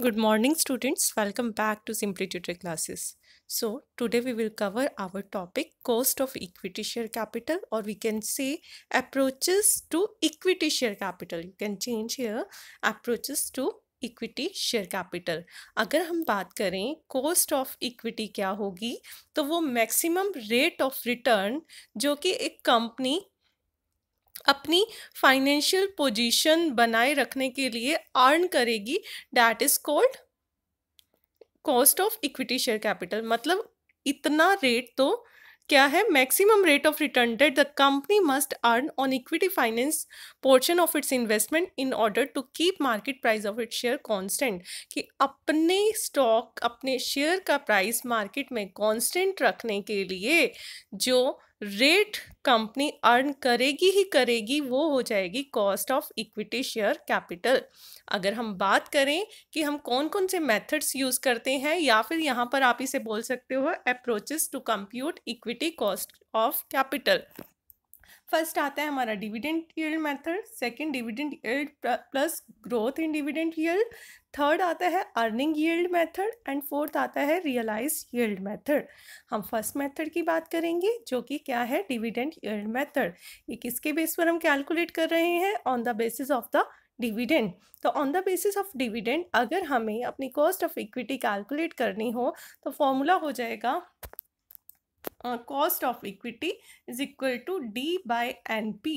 Good morning, students. Welcome back to Simply Tutor classes. So, today we will cover our topic cost of equity share capital, or we can say approaches to equity share capital. You can change here approaches to equity share capital. अगर हम बात करें cost of equity क्या होगी, तो वो maximum rate of return जो कि एक कंपनी अपनी फाइनेंशियल पोजीशन बनाए रखने के लिए अर्न करेगी, that is called cost of equity share capital. मतलब इतना रेट तो क्या है, maximum rate of return that the company must earn on equity finance portion of its investment in order to keep market price of its share constant. कि अपने stock अपने share का price market में constant रखने के लिए जो rate company earn करेगी ही करेगी वो हो जाएगी cost of equity share capital. अगर हम बात करें कि हम कौन कौन से मेथड्स यूज़ करते हैं, या फिर यहाँ पर आप इसे बोल सकते हो approaches to compute equity cost of capital. First आता है हमारा dividend yield method, second dividend yield plus growth in dividend yield, third आता है earning yield method and fourth आता है रियलाइज यील्ड मेथड। हम फर्स्ट मेथड की बात करेंगे जो कि क्या है, डिविडेंड यील्ड मेथड। ये किसके बेस पर हम कैलकुलेट कर रहे हैं, on the basis of the dividend. तो on the basis of dividend अगर हमें अपनी कॉस्ट ऑफ इक्विटी कैलकुलेट करनी हो तो फॉर्मूला हो जाएगा cost of equity is equal to D by N P.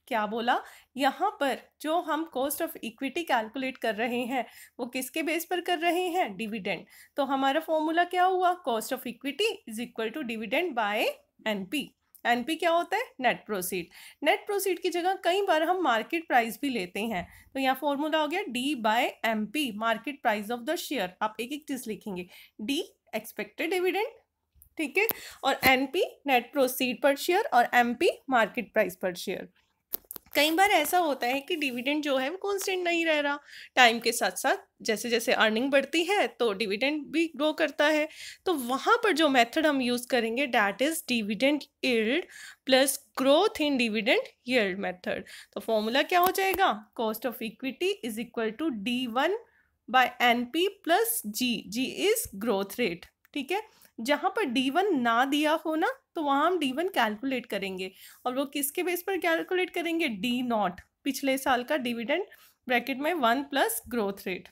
क्या बोला, यहाँ पर जो हम कॉस्ट ऑफ इक्विटी कैलकुलेट कर रहे हैं वो किसके बेस पर कर रहे हैं, डिविडेंड। तो हमारा फॉर्मूला क्या हुआ, cost of equity is equal to dividend by NP. NP क्या होता है, नेट प्रोसीड। नेट प्रोसीड की जगह कई बार हम मार्केट प्राइस भी लेते हैं, तो यहाँ फॉर्मूला हो गया D by M P, market price of the share. आप एक एक चीज लिखेंगे, डी एक्सपेक्टेड डिविडेंड, ठीक है, और एनपी नेट प्रोसीड पर शेयर और एमपी मार्केट प्राइस पर शेयर। कई बार ऐसा होता है कि डिविडेंड जो है वो कांस्टेंट नहीं रह रहा, टाइम के साथ साथ जैसे जैसे अर्निंग बढ़ती है तो डिविडेंड भी ग्रो करता है। तो वहाँ पर जो मेथड हम यूज़ करेंगे that is dividend yield plus growth in dividend yield method. तो फॉर्मूला क्या हो जाएगा, cost of equity is equal to D1 by NP plus G is growth rate. ठीक है, जहाँ पर D1 ना दिया हो ना तो वहाँ हम D1 कैलकुलेट करेंगे, और वो किसके बेस पर कैलकुलेट करेंगे, D0 पिछले साल का डिविडेंड ब्रैकेट में 1 plus growth rate.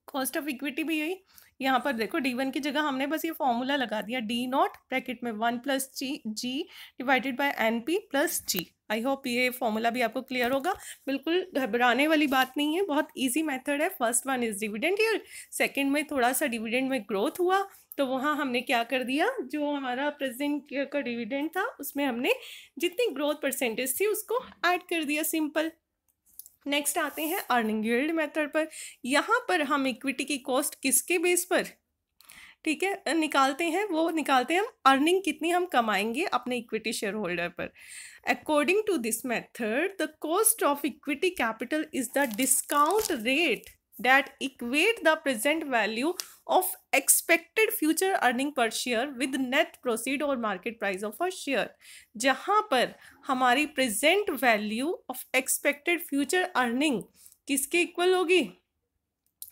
Cost of equity भी यही, यहाँ पर देखो D1 की जगह हमने बस ये फॉर्मूला लगा दिया, D0 ब्रैकेट में 1 plus G divided by NP plus G. I hope ये फॉर्मूला भी आपको क्लियर होगा। बिल्कुल घबराने वाली बात नहीं है, बहुत इजी मेथड है। First one is dividend yield, second में थोड़ा सा डिविडेंड में ग्रोथ हुआ तो वहाँ हमने क्या कर दिया, जो हमारा प्रेजेंट ईयर का डिविडेंड था उसमें हमने जितनी ग्रोथ परसेंटेज थी उसको ऐड कर दिया, सिंपल। नेक्स्ट आते हैं अर्निंग यील्ड मेथड पर। यहाँ पर हम इक्विटी की कॉस्ट किसके बेस पर, ठीक है, निकालते हैं, वो निकालते हैं हम अर्निंग कितनी हम कमाएंगे अपने इक्विटी शेयर होल्डर पर। According to this method the cost of equity capital is the discount rate that equate the present value of expected future earning per share with net proceed or market price of a share। जहाँ पर हमारी present value of expected future earning किसके equal होगी,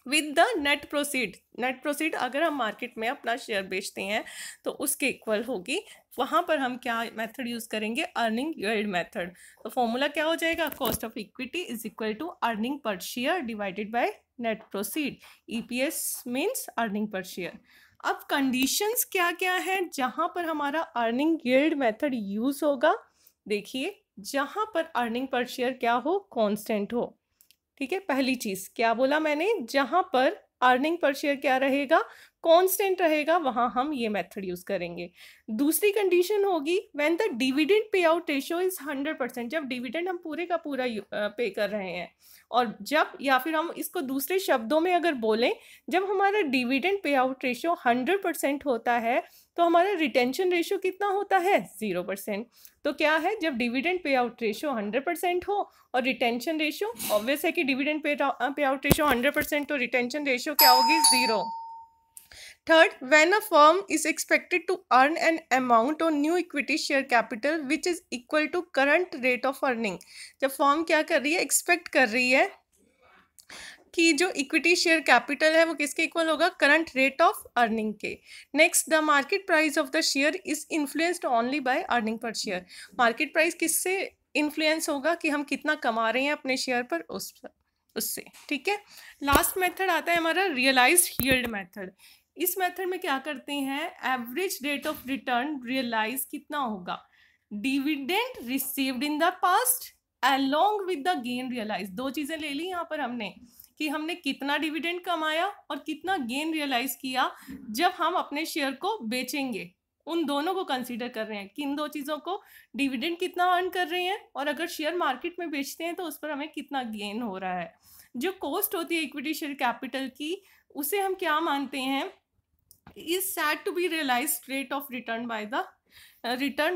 with the net proceed. Net proceed अगर हम market में अपना share बेचते हैं तो उसके इक्वल होगी। वहाँ पर हम क्या मेथड यूज़ करेंगे, अर्निंग यील्ड मेथड। तो फॉर्मूला क्या हो जाएगा, cost of equity is equal to earning per share divided by net proceed. EPS means earning per share. अब कंडीशंस क्या क्या है जहाँ पर हमारा अर्निंग यील्ड मेथड यूज़ होगा, देखिए, जहाँ पर अर्निंग पर शेयर क्या हो, कॉन्स्टेंट हो। ठीक है, पहली चीज क्या बोला मैंने, जहां पर अर्निंग पर शेयर क्या रहेगा, कांस्टेंट रहेगा, वहां हम ये मेथड यूज करेंगे। दूसरी कंडीशन होगी when the dividend pay out ratio is 100%, जब डिविडेंड हम पूरे का पूरा पे कर रहे हैं। और जब, या फिर हम इसको दूसरे शब्दों में अगर बोलें, जब हमारा डिविडेंड पे आउट रेशियो 100% होता है तो हमारा रिटेंशन रेशियो कितना होता है, 0%। तो क्या है, जब डिविडेंड पे आउट रेशियो 100% हो और रिटेंशन रेशियो, ऑब्वियस है कि डिविडेंड पे आउट रेशियो 100% तो रिटेंशन रेशियो क्या होगी, 0। Third, when a firm is expected to earn an amount on new equity share capital which is equal to current rate of earning. जब firm क्या कर रही है, एक्सपेक्ट कर रही है कि जो इक्विटी शेयर कैपिटल है वो किसके इक्वल होगा, करंट रेट ऑफ अर्निंग के। Next, the market price of the share is influenced only by earning per share. Market price किससे इन्फ्लुएंस होगा कि हम कितना कमा रहे हैं अपने शेयर पर, उससे। ठीक है। लास्ट मेथड आता है हमारा रियलाइज्ड यील्ड मेथड। इस मेथड में क्या करते हैं, average rate of return realise कितना होगा, dividend received in the past along with the gain realise. दो चीजें ले ली यहाँ पर हमने कि हमने कितना डिविडेंड कमाया और कितना गेन रियलाइज किया जब हम अपने शेयर को बेचेंगे। उन दोनों को कंसीडर कर रहे हैं कि इन दो चीज़ों को, डिविडेंड कितना अर्न कर रहे हैं और अगर शेयर मार्केट में बेचते हैं तो उस पर हमें कितना गेन हो रहा है। जो कॉस्ट होती है इक्विटी शेयर कैपिटल की, उसे हम क्या मानते हैं, is said to be realised rate of return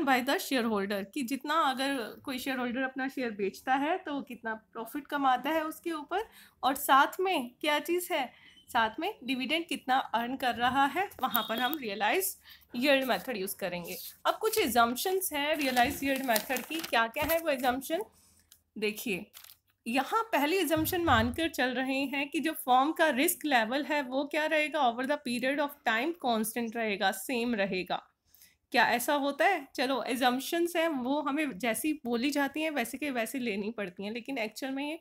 by the shareholder, कि जितना अगर कोई शेयर होल्डर अपना शेयर बेचता है तो वो कितना प्रॉफिट कमाता है उसके ऊपर, और साथ में क्या चीज़ है, साथ में डिविडेंड कितना अर्न कर रहा है, वहाँ पर हम रियलाइज यील्ड मेथड यूज़ करेंगे। अब कुछ एजम्पशंस हैं रियलाइज यील्ड मेथड की, क्या क्या है वो एजम्पशन देखिए। यहाँ पहली एजम्पशन मानकर चल रहे हैं कि जो फॉर्म का रिस्क लेवल है वो क्या रहेगा, over the period of time constant रहेगा, सेम रहेगा। क्या ऐसा होता है? चलो, एजम्पशंस हैं वो हमें जैसी बोली जाती हैं वैसे के वैसे लेनी पड़ती हैं, लेकिन एक्चुअल में ये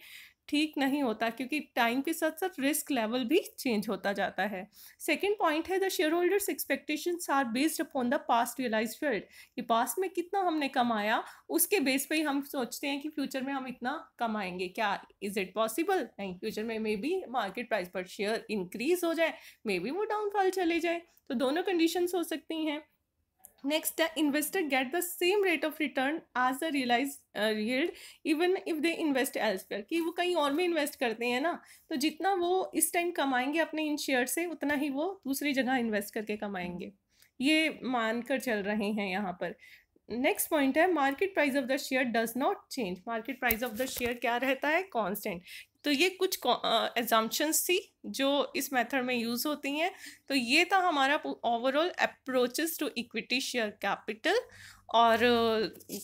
ठीक नहीं होता क्योंकि टाइम के साथ साथ रिस्क लेवल भी चेंज होता जाता है। सेकेंड पॉइंट है, the shareholders expectations are based upon the past realised field, कि पास्ट में कितना हमने कमाया उसके बेस पे ही हम सोचते हैं कि फ्यूचर में हम इतना कमाएंगे। क्या इज इट पॉसिबल? नहीं, फ्यूचर में मे बी मार्केट प्राइस पर शेयर इंक्रीज हो जाए, मे बी वो डाउनफॉल चले जाए, तो दोनों कंडीशंस हो सकती हैं। Next, the investor get the same rate of return as the realized yield even if they invest elsewhere, कि वो कहीं और में इन्वेस्ट करते हैं ना, तो जितना वो इस टाइम कमाएंगे अपने इन शेयर से उतना ही वो दूसरी जगह इन्वेस्ट करके कमाएंगे, ये मानकर चल रहे हैं यहाँ पर। नेक्स्ट पॉइंट है, market price of the share does not change. Market price of the share क्या रहता है, कांस्टेंट। तो ये कुछ एजम्पशंस थी जो इस मेथड में यूज़ होती हैं। तो ये था हमारा overall approaches to equity share capital, और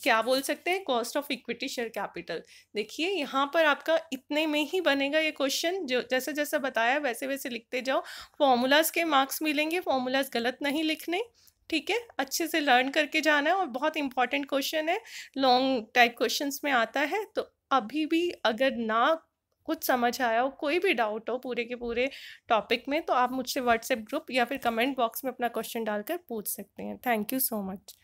क्या बोल सकते हैं, cost of equity share capital. देखिए यहाँ पर आपका इतने में ही बनेगा ये क्वेश्चन, जो जैसे जैसे बताया वैसे वैसे लिखते जाओ। फॉर्मूलाज के मार्क्स मिलेंगे, फॉर्मूलाज गलत नहीं लिखने, ठीक है, अच्छे से लर्न करके जाना है, और बहुत इंपॉर्टेंट क्वेश्चन है, लॉन्ग टाइप क्वेश्चंस में आता है। तो अभी भी अगर ना कुछ समझ आया हो, कोई भी डाउट हो पूरे के पूरे टॉपिक में, तो आप मुझसे व्हाट्सएप ग्रुप या फिर कमेंट बॉक्स में अपना क्वेश्चन डालकर पूछ सकते हैं। Thank you so much.